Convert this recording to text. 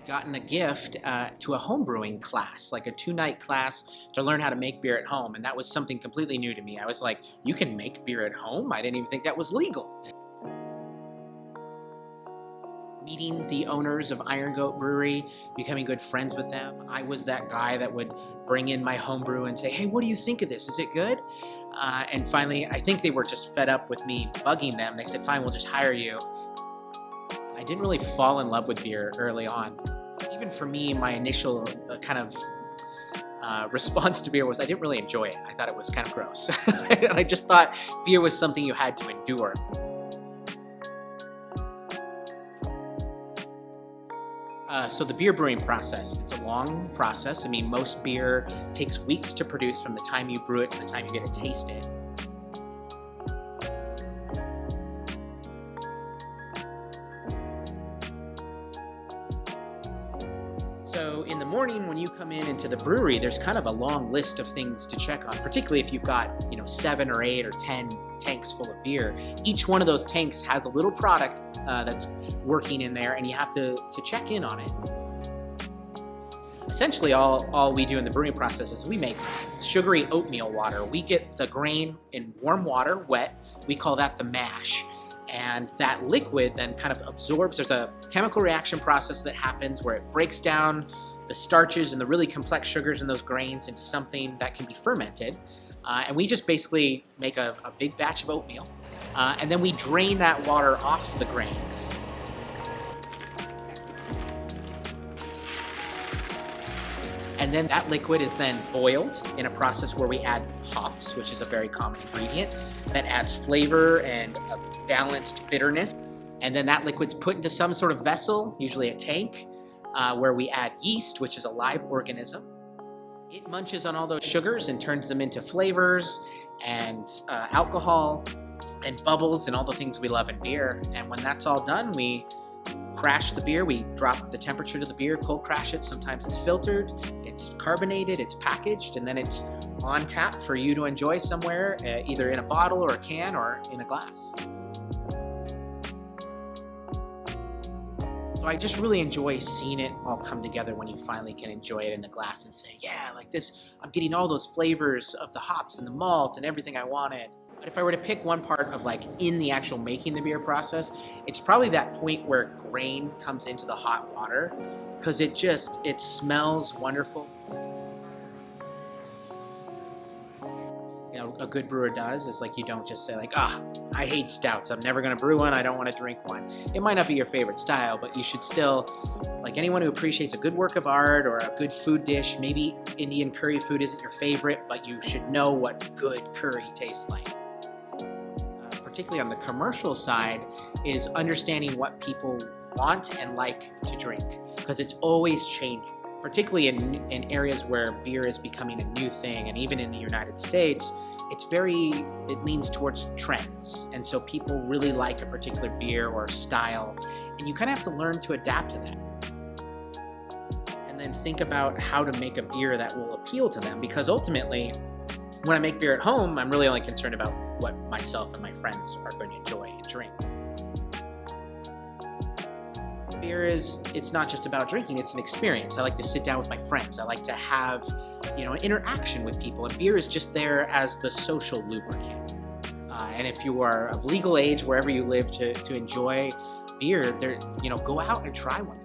gotten a gift to a home brewing class, like a 2-night class to learn how to make beer at home. And that was something completely new to me. I was like, you can make beer at home? I didn't even think that was legal. Meeting the owners of Iron Goat Brewery, becoming good friends with them. I was that guy that would bring in my homebrew and say, hey, what do you think of this? Is it good? And finally, I think they were just fed up with me bugging them. They said, fine, we'll just hire you. I didn't really fall in love with beer early on. Even for me, my initial response to beer was I didn't really enjoy it. I thought it was kind of gross. I just thought beer was something you had to endure. So the beer brewing process, it's a long process. I mean, most beer takes weeks to produce from the time you brew it to the time you get to taste it. So in the morning when you come into the brewery, there's kind of a long list of things to check on, particularly if you've got, 7 or 8 or 10 tanks full of beer. Each one of those tanks has a little product that's working in there, and you have to check in on it. Essentially, all we do in the brewing process is we make sugary oatmeal water. We get the grain in warm water, wet. We call that the mash. And that liquid then kind of absorbs. There's a chemical reaction process that happens where it breaks down the starches and the really complex sugars in those grains into something that can be fermented. And we just basically make a big batch of oatmeal. And then we drain that water off the grains. And then that liquid is then boiled in a process where we add hops, which is a very common ingredient, that adds flavor and a balanced bitterness. And then that liquid's put into some sort of vessel, usually a tank, where we add yeast, which is a live organism. It munches on all those sugars and turns them into flavors and alcohol and bubbles and all the things we love in beer. And when that's all done, we crash the beer. We drop the temperature to the beer, cold crash it. Sometimes it's filtered, it's carbonated, it's packaged, and then it's on tap for you to enjoy somewhere, either in a bottle or a can or in a glass. So I just really enjoy seeing it all come together when you finally can enjoy it in the glass and say, yeah, like this, I'm getting all those flavors of the hops and the malt and everything I wanted. But if I were to pick one part of in the actual making the beer process, it's probably that point where grain comes into the hot water, because it smells wonderful. A good brewer does is you don't just say I hate stouts, I'm never going to brew one, I don't want to drink one. It might not be your favorite style, but you should still, anyone who appreciates a good work of art or a good food dish, maybe Indian curry food isn't your favorite, but you should know what good curry tastes like. Particularly on the commercial side, is understanding what people want and like to drink, because it's always changing, particularly in areas where beer is becoming a new thing. And even in the United States, it leans towards trends. And so people really like a particular beer or style, and you kind of have to learn to adapt to that. And then think about how to make a beer that will appeal to them, because ultimately, when I make beer at home, I'm really only concerned about what myself and my friends are going to enjoy and drink. Beer it's not just about drinking, it's an experience. I like to sit down with my friends. I like to have, an interaction with people, and beer is just there as the social lubricant. And if you are of legal age, wherever you live, to enjoy beer, go out and try one.